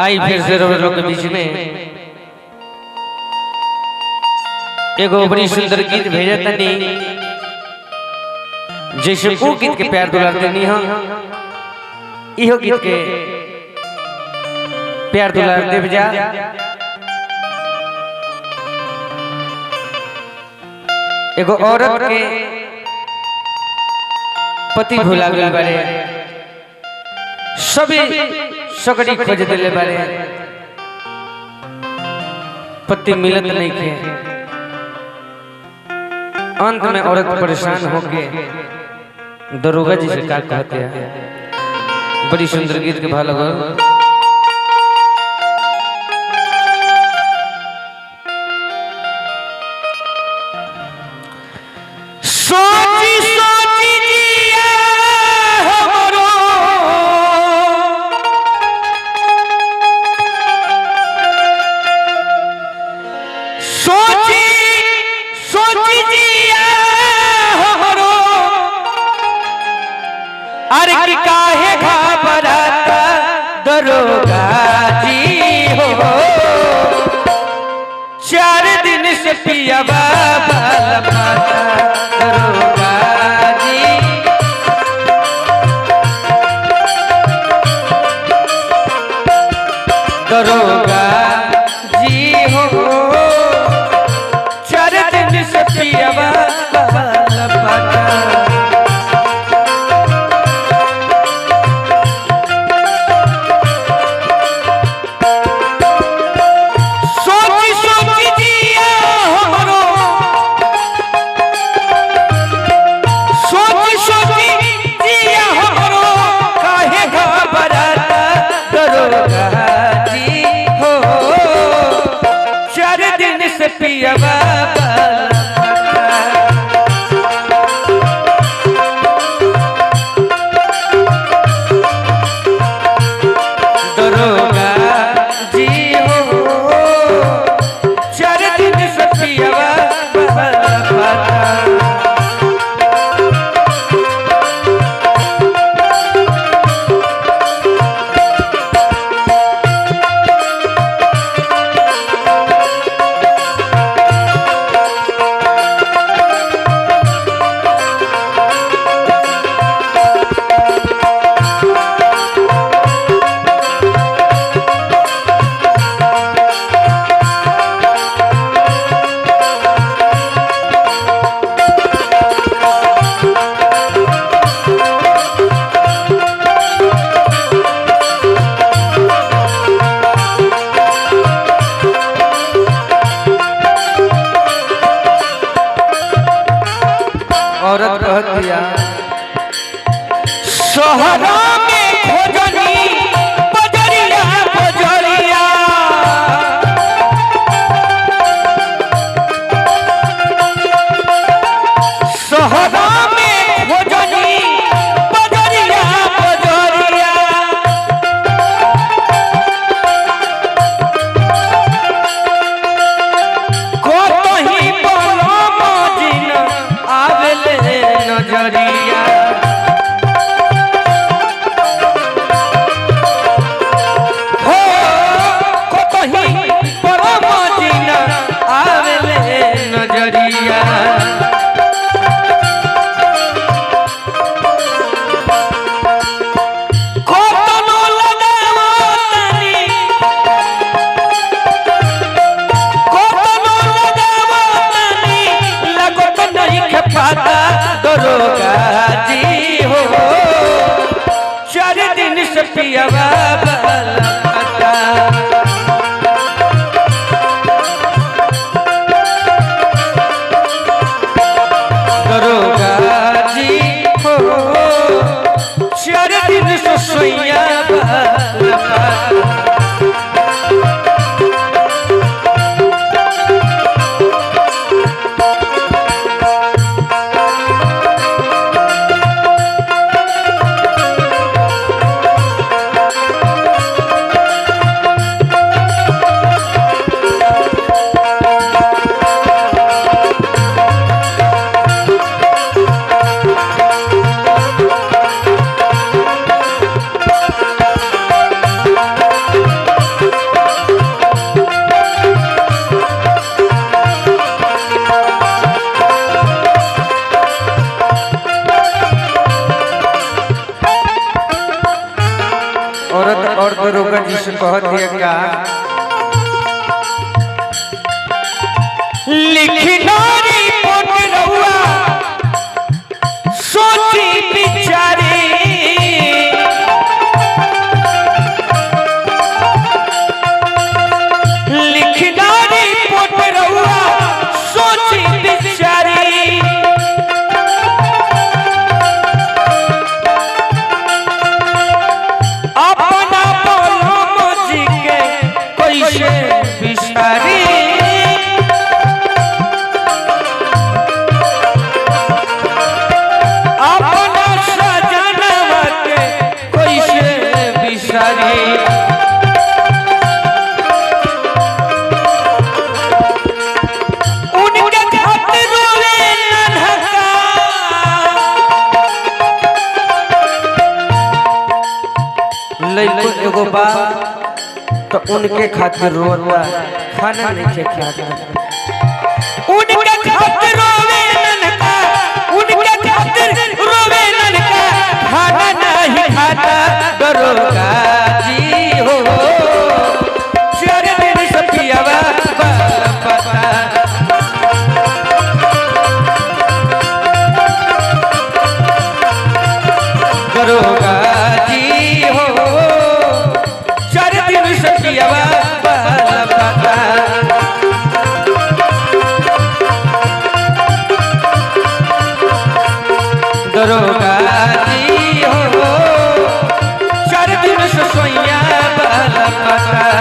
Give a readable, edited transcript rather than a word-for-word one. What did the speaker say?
आई फिर से लोग के बीच में एगो बड़ी सुंदर गीत भेजा तनी जैसे वो गीत के प्यार दुलार देनी हो इहो गीत के प्यार दुलार देव जा। एगो औरत के पति भुला गए बारे सभी सकड़ी खोज दिले बारे पति मिलत नहीं के अंत में औरत परेशान होके दरोगा जी से का कहते हैं। बड़ी सुंदर गीत के भाव लगल। अरे कि काहे घबराता दरोगा जी हो 4 दिन से पिया बाबा दरोगा जी। दरोगा जी हो 4 दिन से पिया बाबा पिया बाबा दरोगा जी हो 4 दिन से पिया बाबा औरत कह दिया शहरा में खोजनी बजरिया बजरिया शहरा में खोजनी बजरिया बजरिया कोतही बोलो मजिन आवेले नजरिया हो कोतही बोलो मजिन आवेले नजरिया कोतनो लगावो तनी कोतनो लगावो तनी लगत नहीं के पाता दरोगा जी हो 4 दिन से पिया बाबा दरोगा जी हो 4 दिन से सोया बाबा औरत और दरोगा जी से कहती है क्या लिखना रिपोर्ट रहुआ सोची बिचारी लिखना रिपोर्ट रहुआ सोची बिचारी अपना बोलो मुझी के कैसे बिचारी एगो बा तो उनके खातिर रोता खाना नहीं खाता उनके खातिर रोवे ननका उनके खातिर रोवे ननका खाना नहीं खाता दरोगा जी हो चार दिन सफियावा पता दरोगा दरोगा जी हो चार दिन से सोइया बाला पता